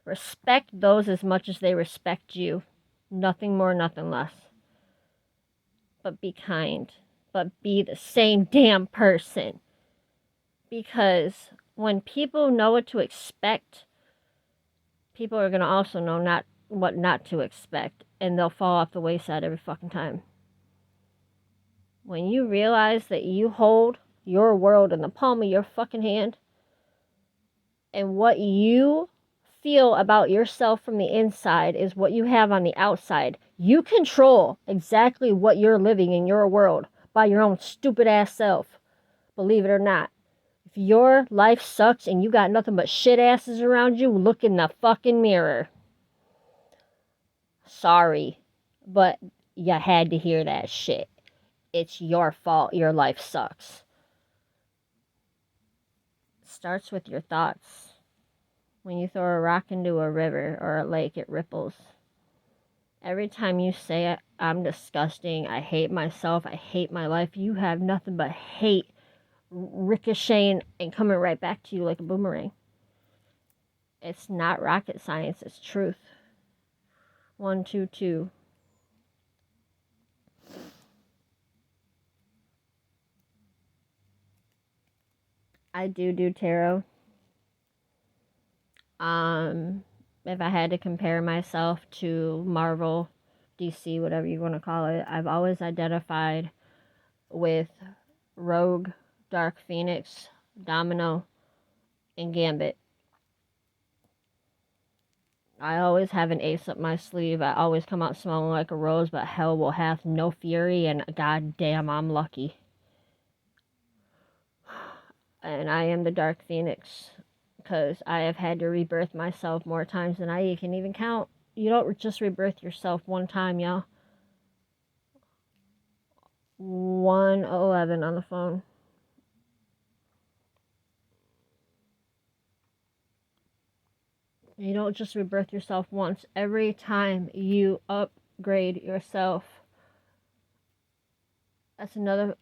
Respect those as much as they respect you. Nothing more, nothing less. But be kind. But be the same damn person. Because when people know what to expect, people are going to also know what not to expect. And they'll fall off the wayside every fucking time. When you realize that you hold your world in the palm of your fucking hand, and what you feel about yourself from the inside is what you have on the outside. You control exactly what you're living in your world by your own stupid ass self. Believe it or not. If your life sucks and you got nothing but shit asses around you, look in the fucking mirror. Sorry, but you had to hear that shit. It's your fault your life sucks. starts with your thoughts. When you throw a rock into a river or a lake, it ripples. Every time you say, I'm disgusting, I hate myself, I hate my life, you have nothing but hate ricocheting and coming right back to you like a boomerang. It's not rocket science, it's truth. 1, 2, 2. I do tarot. If I had to compare myself to Marvel, DC, whatever you want to call it, I've always identified with Rogue, Dark Phoenix, Domino, and Gambit. I always have an ace up my sleeve. I always come out smelling like a rose, but hell will have no fury, and goddamn, I'm lucky. And I am the Dark Phoenix, because I have had to rebirth myself more times than I can even count. You don't just rebirth yourself one time, y'all. 111 on the phone. You don't just rebirth yourself once. Every time you upgrade yourself, that's another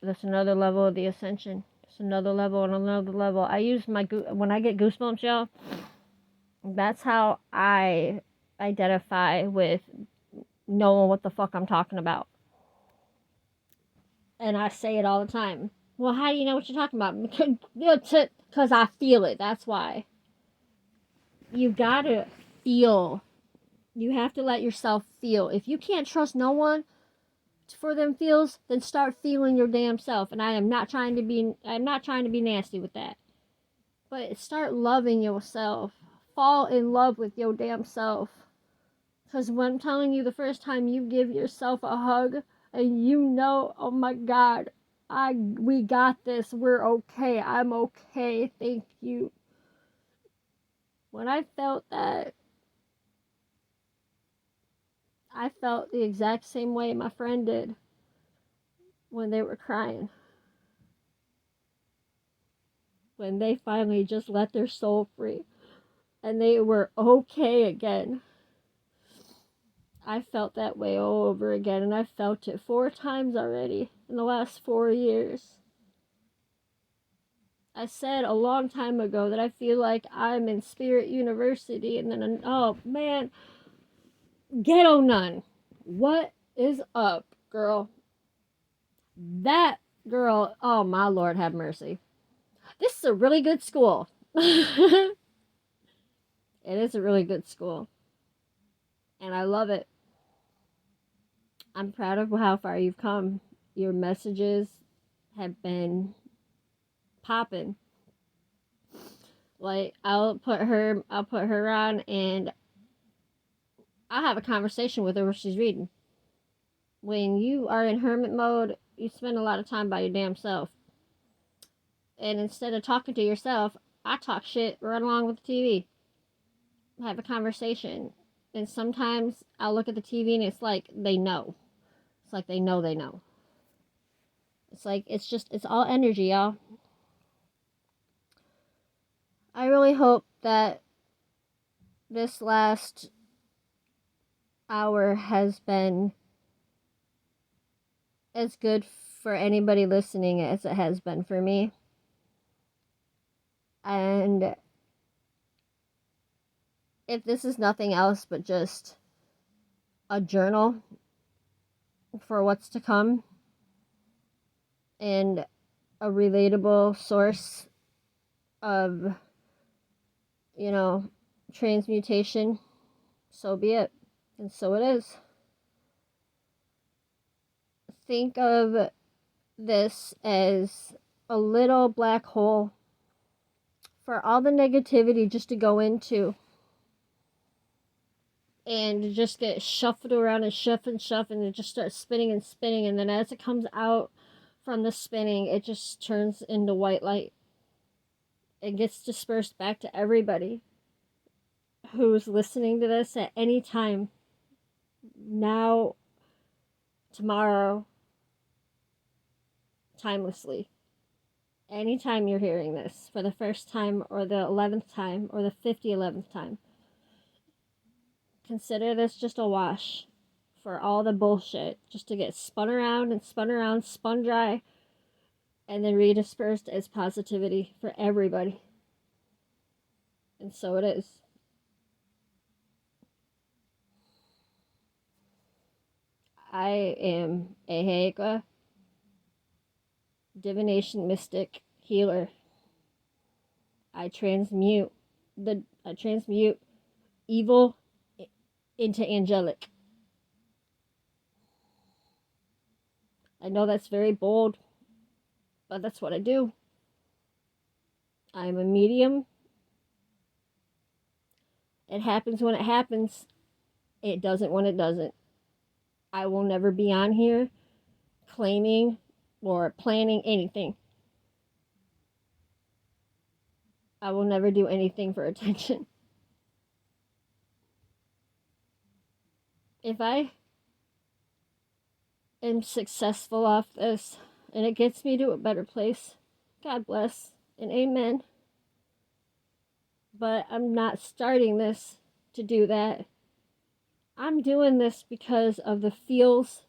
level of the ascension. It's another level and another level. I use when I get goosebumps, y'all. That's how I identify with knowing what the fuck I'm talking about. And I say it all the time. Well, how do you know what you're talking about? Because I feel it. That's why. You gotta feel. You have to let yourself feel. If you can't trust no one for them feels, then start feeling your damn self. And I'm not trying to be nasty with that. But start loving yourself. Fall in love with your damn self. Because when I'm telling you, the first time you give yourself a hug and you know, oh my God, we got this. We're okay. I'm okay. Thank you. When I felt that, I felt the exact same way my friend did when they were crying. When they finally just let their soul free and they were okay again. I felt that way all over again, and I felt it 4 times already in the last 4 years. I said a long time ago that I feel like I'm in Spirit University, and then, oh man, Ghetto Nun. What is up, girl? That girl, oh my Lord, have mercy. This is a really good school. It is a really good school. And I love it. I'm proud of how far you've come. Your messages have been popping. Like I'll put her on and I'll have a conversation with her when she's reading. When you are in hermit mode, you spend a lot of time by your damn self. And instead of talking to yourself, I talk shit right along with the TV. Have a conversation. And sometimes I'll look at the TV and it's like they know. It's like they know they know. It's like it's all energy, y'all. I really hope that this last hour has been as good for anybody listening as it has been for me. And if this is nothing else but just a journal for what's to come and a relatable source of, transmutation, so be it. And so it is. Think of this as a little black hole for all the negativity just to go into and just get shuffled around and and it just starts spinning and spinning, and then as it comes out from the spinning, it just turns into white light. It gets dispersed back to everybody who's listening to this at any time, now, tomorrow, timelessly. anytime you're hearing this for the first time or the 11th time or the 11th time, consider this just a wash for all the bullshit just to get spun around and spun around, spun dry, and then redispersed as positivity for everybody. And so it is. I am a Hega, divination mystic healer. I transmute evil into angelic. I know that's very bold, but that's what I do. I'm a medium. It happens when it happens. It doesn't when it doesn't. I will never be on here claiming or planning anything. I will never do anything for attention. If I am successful off this and it gets me to a better place, God bless and amen. But I'm not starting this to do that. I'm doing this because of the feels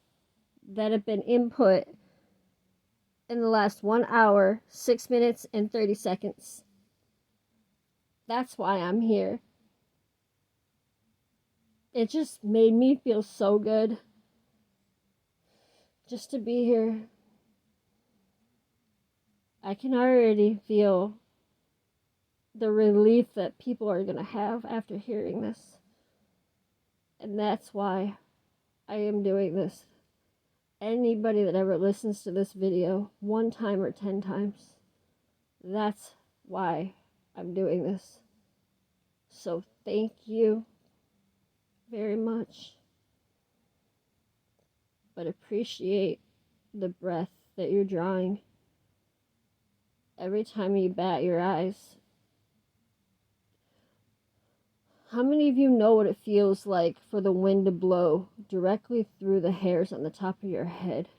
that have been input in the last 1 hour, 6 minutes, and 30 seconds. That's why I'm here. It just made me feel so good just to be here. I can already feel the relief that people are going to have after hearing this. And that's why I am doing this. Anybody that ever listens to this video 1 time or 10 times, that's why I'm doing this. So thank you very much. But appreciate the breath that you're drawing. Every time you bat your eyes. How many of you know what it feels like for the wind to blow directly through the hairs on the top of your head?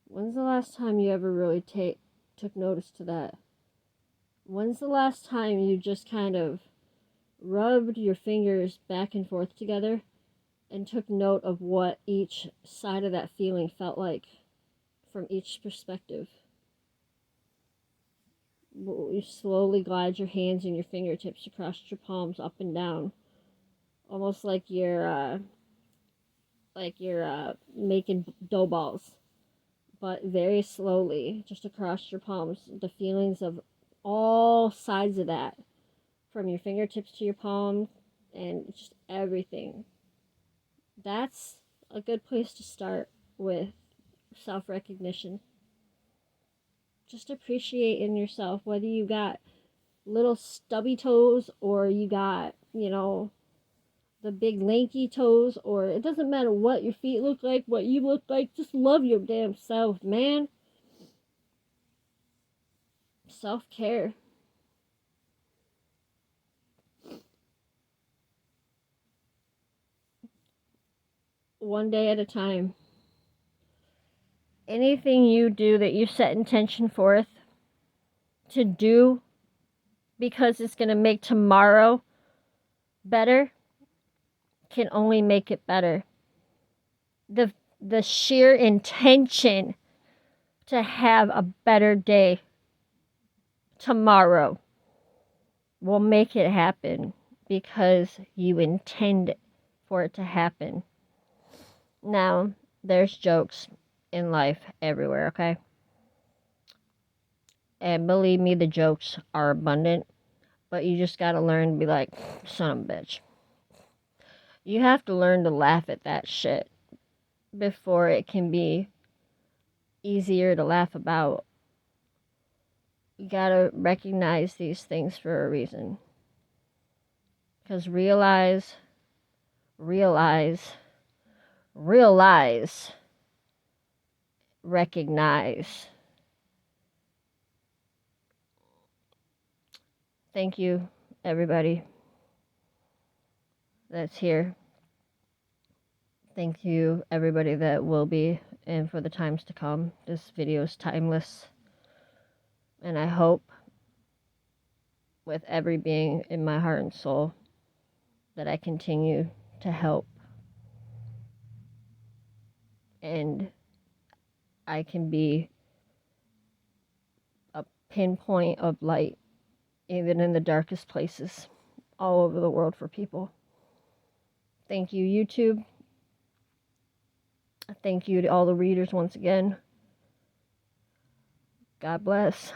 When's the last time you ever really took notice to that? When's the last time you just kind of rubbed your fingers back and forth together and took note of what each side of that feeling felt like from each perspective? You slowly glide your hands and your fingertips across your palms up and down, almost like you're making dough balls, but very slowly, just across your palms. The feelings of all sides of that, from your fingertips to your palms, and just everything. That's a good place to start with self-recognition. Just appreciate in yourself, whether you got little stubby toes or you got, the big lanky toes, or it doesn't matter what your feet look like, what you look like. Just love your damn self, man. Self-care. One day at a time. Anything you do that you set intention forth to do because it's going to make tomorrow better can only make it better. The sheer intention to have a better day tomorrow will make it happen because you intend for it to happen. Now, there's jokes in life everywhere, okay? And believe me, the jokes are abundant, but you just gotta learn to be like, son of a bitch. You have to learn to laugh at that shit before it can be easier to laugh about. You gotta recognize these things for a reason. Because realize, recognize. Thank you, everybody that's here. Thank you, everybody that will be and for the times to come. This video is timeless, and I hope with every being in my heart and soul that I continue to help and I can be a pinpoint of light even in the darkest places all over the world for people. Thank you, YouTube. Thank you to all the readers once again. God bless.